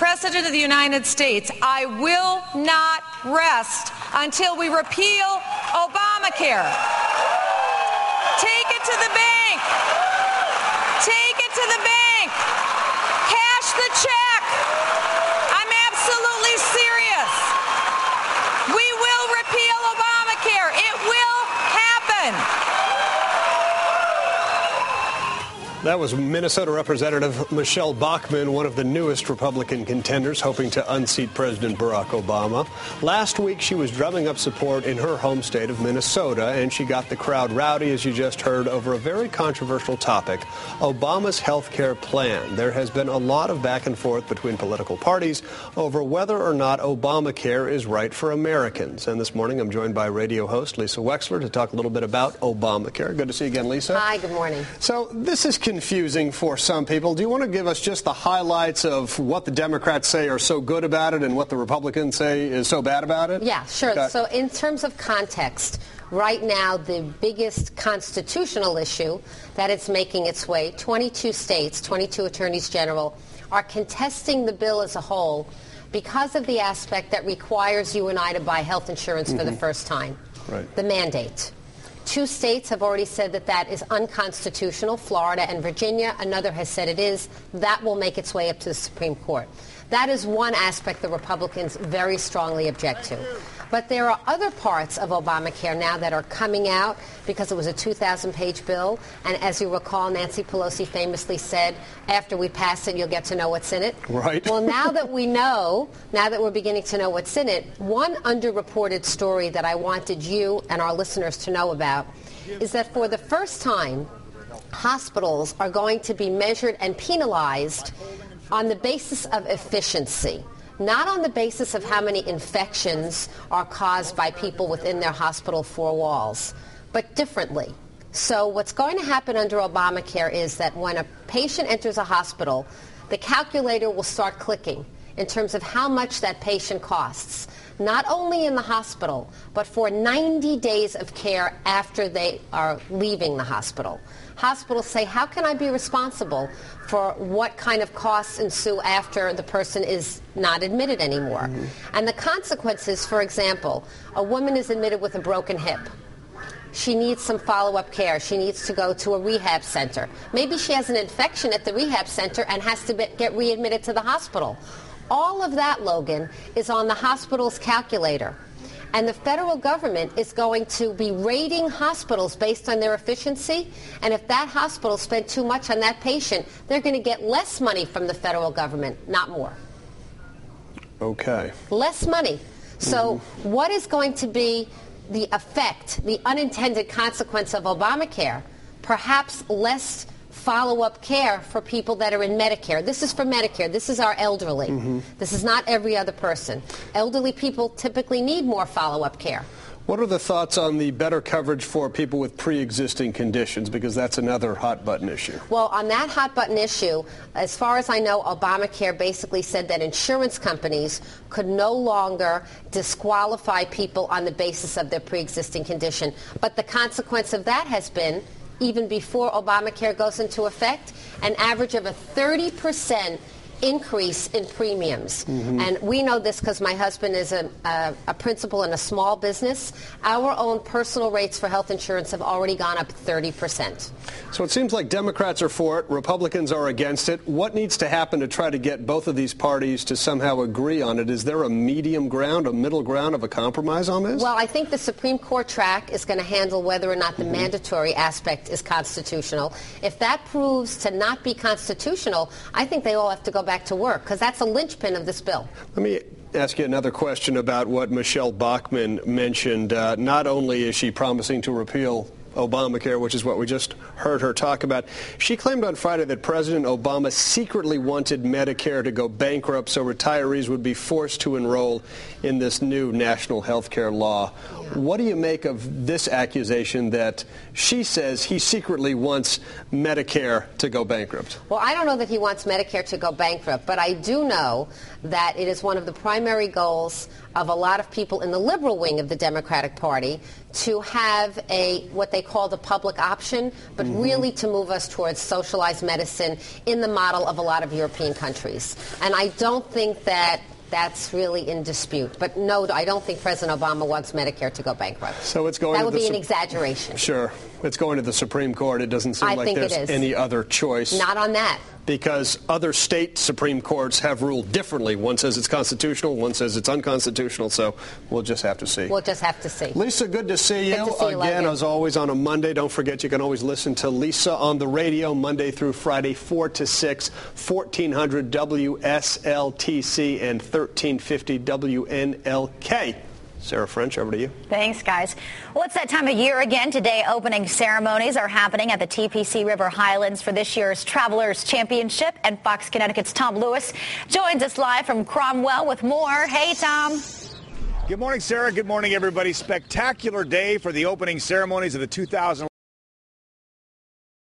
President of the United States, I will not rest until we repeal Obamacare. Take it to the bank. Take it to the bank. Cash the check. I'm absolutely serious. We will repeal Obamacare. It will happen. That was Minnesota Representative Michelle Bachmann, one of the newest Republican contenders, hoping to unseat President Barack Obama. Last week, she was drumming up support in her home state of Minnesota, and she got the crowd rowdy, as you just heard, over a very controversial topic, Obama's health care plan. There has been a lot of back and forth between political parties over whether or not Obamacare is right for Americans. And this morning, I'm joined by radio host Lisa Wexler to talk a little bit about Obamacare. Good to see you again, Lisa. Hi, good morning. So this is confusing for some people. Do you want to give us just the highlights of what the Democrats say are so good about it and what the Republicans say is so bad about it? Yeah, sure. So in terms of context, right now the biggest constitutional issue that it's making its way, 22 states, 22 attorneys general are contesting the bill as a whole because of the aspect that requires you and I to buy health insurance for the first time, the mandate. 2 states have already said that that is unconstitutional, Florida and Virginia. Another has said it is. That will make its way up to the Supreme Court. That is one aspect the Republicans very strongly object to. But there are other parts of Obamacare now that are coming out because it was a 2,000-page bill. And as you recall, Nancy Pelosi famously said, after we pass it, you'll get to know what's in it. Right. Well, now that we know, now that we're beginning to know what's in it, one underreported story that I wanted you and our listeners to know about is that for the first time, hospitals are going to be measured and penalized on the basis of efficiency, not on the basis of how many infections are caused by people within their hospital 4 walls, but differently. So what's going to happen under Obamacare is that when a patient enters a hospital, the calculator will start clicking in terms of how much that patient costs, not only in the hospital, but for 90 days of care after they are leaving the hospital. Hospitals say, how can I be responsible for what kind of costs ensue after the person is not admitted anymore? And the consequences, for example, a woman is admitted with a broken hip. She needs some follow-up care. She needs to go to a rehab center. Maybe she has an infection at the rehab center and has to get readmitted to the hospital. All of that, Logan, is on the hospital's calculator. And the federal government is going to be rating hospitals based on their efficiency. And if that hospital spent too much on that patient, they're going to get less money from the federal government, not more. Okay. Less money. So what is going to be the effect, the unintended consequence of Obamacare? Perhaps less follow-up care for people that are in Medicare. This is for Medicare. This is our elderly. This is not every other person. Elderly people typically need more follow-up care. What are the thoughts on the better coverage for people with pre-existing conditions? Because that's another hot-button issue. Well, on that hot-button issue, as far as I know, Obamacare basically said that insurance companies could no longer disqualify people on the basis of their pre-existing condition. But the consequence of that has been, even before Obamacare goes into effect, an average of a 30% increase in premiums. And we know this because my husband is a principal in a small business. Our own personal rates for health insurance have already gone up 30%. So it seems like Democrats are for it, Republicans are against it. What needs to happen to try to get both of these parties to somehow agree on it? Is there a medium ground, a middle ground of a compromise on this? Well, I think the Supreme Court track is going to handle whether or not the mandatory aspect is constitutional. If that proves to not be constitutional, I think they all have to go back to work, because that's a linchpin of this bill. Let me ask you another question about what Michelle Bachmann mentioned. Not only is she promising to repeal Obamacare, which is what we just heard her talk about, she claimed on Friday that President Obama secretly wanted Medicare to go bankrupt so retirees would be forced to enroll in this new national health care law. What do you make of this accusation that she says he secretly wants Medicare to go bankrupt? Well, I don't know that he wants Medicare to go bankrupt, but I do know that it is one of the primary goals of a lot of people in the liberal wing of the Democratic Party to have what they call the public option, but really to move us towards socialized medicine in the model of a lot of European countries. And I don't think that that's really in dispute. But no, I don't think President Obama wants Medicare to go bankrupt. So it's going that would be an exaggeration. Sure. It's going to the Supreme Court. It doesn't seem like there's any other choice. Not on that. Because other state Supreme Courts have ruled differently. One says it's constitutional, one says it's unconstitutional, so we'll just have to see. We'll just have to see. Lisa, good to see you. Again, as always, on a Monday. Don't forget you can always listen to Lisa on the radio Monday through Friday, 4 to 6, 1400 WSLTC and 1350 WNLK. Sarah French, over to you. Thanks, guys. Well, it's that time of year again. Today, opening ceremonies are happening at the TPC River Highlands for this year's Travelers Championship. And Fox Connecticut's Tom Lewis joins us live from Cromwell with more. Hey, Tom. Good morning, Sarah. Good morning, everybody. Spectacular day for the opening ceremonies of the 2011